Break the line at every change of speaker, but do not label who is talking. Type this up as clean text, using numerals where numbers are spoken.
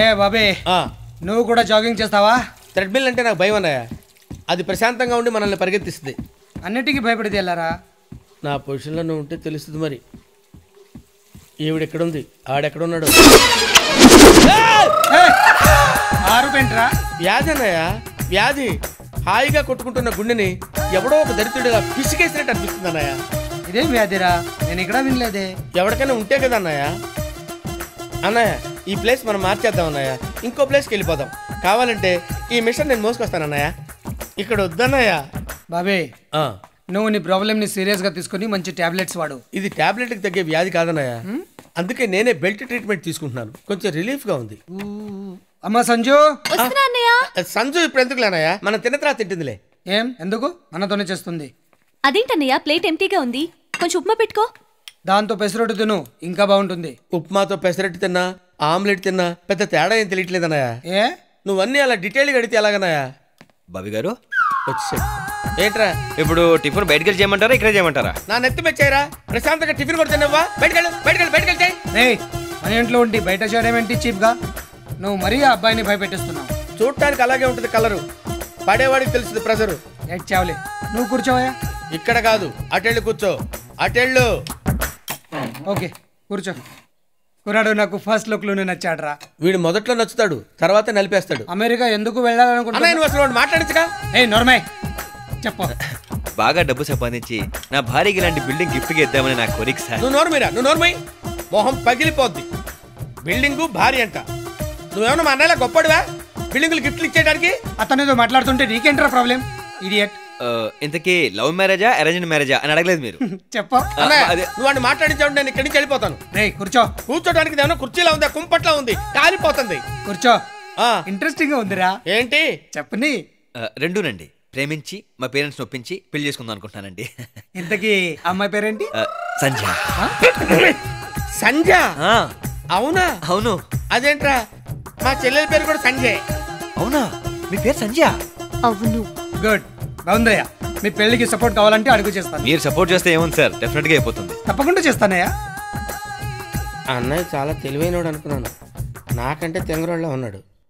ఏ బాబే నువ్వు కూడా జాగింగ్ చేస్తావా?
థ్రెడ్మిల్ అంటే నాకు భయం అన్నయ్య. అది ప్రశాంతంగా ఉండి మనల్ని పరిగెత్తిస్తుంది.
అన్నిటికీ భయపడితే వెళ్ళారా?
నా పొజిషన్లో నువ్వు ఉంటే తెలుస్తుంది. మరి ఈవిడెక్కడుంది, ఆడెక్కడున్నాడు?
ఆరుపేంట్రా?
వ్యాధి అన్నయ్య, వ్యాధి. హాయిగా కొట్టుకుంటున్న గుండెని ఎవడో ఒక దరిద్రుడిగా పిసికేసినట్టు అనిపిస్తుంది అన్నయ్య.
ఇదేం వ్యాధిరా? నేను ఇక్కడ వినలేదే.
ఎవరికైనా ఉంటే కదా అన్నయ్య. అన్నయ్య ఈ ప్లేస్ మనం మార్చేద్దాం అన్నయ్య. ఇంకో ప్లేస్కి వెళ్ళిపోదాం. కావాలంటే ఈ మిషన్ నేను మోసుకొస్తాను అన్నయ్య. ఇక్కడ వద్దన్నయ్య.
బాబే నువ్వు నీ ప్రాబ్లమ్ని సీరియస్గా తీసుకుని మంచి టాబ్లెట్స్ వాడు.
ఇది టాబ్లెట్కి తగ్గే వ్యాధి కాదన్నయ్య. అందుకే నేనే బెల్ట్ ట్రీట్మెంట్ తీసుకుంటున్నాను. కొంచెం రిలీఫ్గా ఉంది.
అమ్మా సంజు.
సంజు ఇప్పుడు ఎందుకు లేనయ్యా? మనం తిన్న తర్వాత తింటుందిలే.
ఏం ఎందుకు? మనతోనే చేస్తుంది.
అదేంటన్నయ్య ప్లేట్ ఎంటీగా ఉంది, కొంచెం ఉప్మా పెట్టుకో.
దాంతో పెసరొట్టు తిను, ఇంకా బాగుంటుంది.
ఉప్మాతో పెసరట్టు తిన్నా, ఆమ్లెట్ తిన్నా పెద్ద తేడా ఏం తెలియట్లేదన్నయ్య.
ఏ
నువ్వన్నీ అలా డీటెయిల్గా అడిగితే ఎలాగన్నయ్యా?
బాబీ గారు
వచ్చేసాడు. ఏంట్రా
ఇప్పుడు టిఫిన్ బయటకు వెళ్ళి చేయమంటారా ఇక్కడ చేయమంటారా?
నా నెత్తి మెచ్చారా? ప్రశాంతంగా టిఫిన్ కూడా తిన్నావా? బయటకెళ్ళి
మన ఇంట్లో ఉండి బయట చేయడం ఏంటి చీప్ గా? నువ్వు మరీ ఆ అబ్బాయిని భయపెట్టిస్తున్నావు.
చూడటానికి అలాగే ఉంటుంది కలరు, పడేవాడికి తెలుస్తుంది ప్రెజరు.
చావులే నువ్వు కూర్చోవా.
ఇక్కడ కాదు, అటెళ్ళు కూర్చో. అటెళ్ళు.
ఓకే కూర్చో. కురాడు నాకు ఫస్ట్ లుక్ లోనే నచ్చాడ్రా.
వీడు మొదట్లో నచ్చుతాడు, తర్వాత నలిపేస్తాడు.
అమెరికా ఎందుకు వెళ్ళాలనుకుంటున్నా?
మాట్లాడించగా.
ఏ నోర్మై చెప్పు.
బాగా డబ్బు సంపాదించి నా భార్యకి ఇలాంటి బిల్డింగ్ గిఫ్ట్ గా ఇద్దామని నా కోరిక సార్.
నువ్వు నోర్మై మొహం పగిలిపోద్ది. బిల్డింగు భారీ అంట. నువ్వేమన్నా మా అన్నయ్యలా గొప్పడివా బిల్డింగులు గిఫ్ట్లు ఇచ్చేయడానికి?
అతనితో మాట్లాడుతుంటే నీకేంట్రా ప్రాబ్లం? ఇడియట్.
ఇంతకీ లవ్ మ్యారేజా అరేంజ్డ్ మ్యారేజా అని అడగలేదు మీరు.
చెప్పు.
నువ్వు వాడిని మాట్లాడించావు, నేను ఇక్కడి నుంచి వెళ్ళిపోతాను.
కూర్చో.
కూర్చోడానికి ఏమన్నా కుర్చీలా ఉందా, కుంపట్లా ఉంది, కాలిపోతుంది.
కూర్చో. ఇంట్రెస్టింగ్ గా ఉందిరా.
ఏంటి
చెప్పని?
రెండూనండి. ప్రేమించి మా పేరెంట్స్ నొప్పించి పెళ్లి చేసుకుందాం అనుకుంటున్నానండి.
ఇంతకీ అమ్మాయి పేరేంటి?
సంజ.
సంజ? అవునా?
అవును.
అదేంట్రా మా చెల్లెల పేరు కూడా సంజయ్.
అవునా? మీ పేరు సంజ?
అవును.
గుడ్, బాగుందయ్యా. మీ పెళ్లికి సపోర్ట్ కావాలంటే అడుగు చేస్తాను.
మీరు సపోర్ట్ చేస్తే ఏముంది సార్, డెఫినెట్ గా అయిపోతుంది.
తప్పకుండా చేస్తానయ్యా.
అన్నయ్య చాలా తెలివైనోడు అనుకున్నాను, నాకంటే తెంగరోళ్ళ ఉన్నాడు.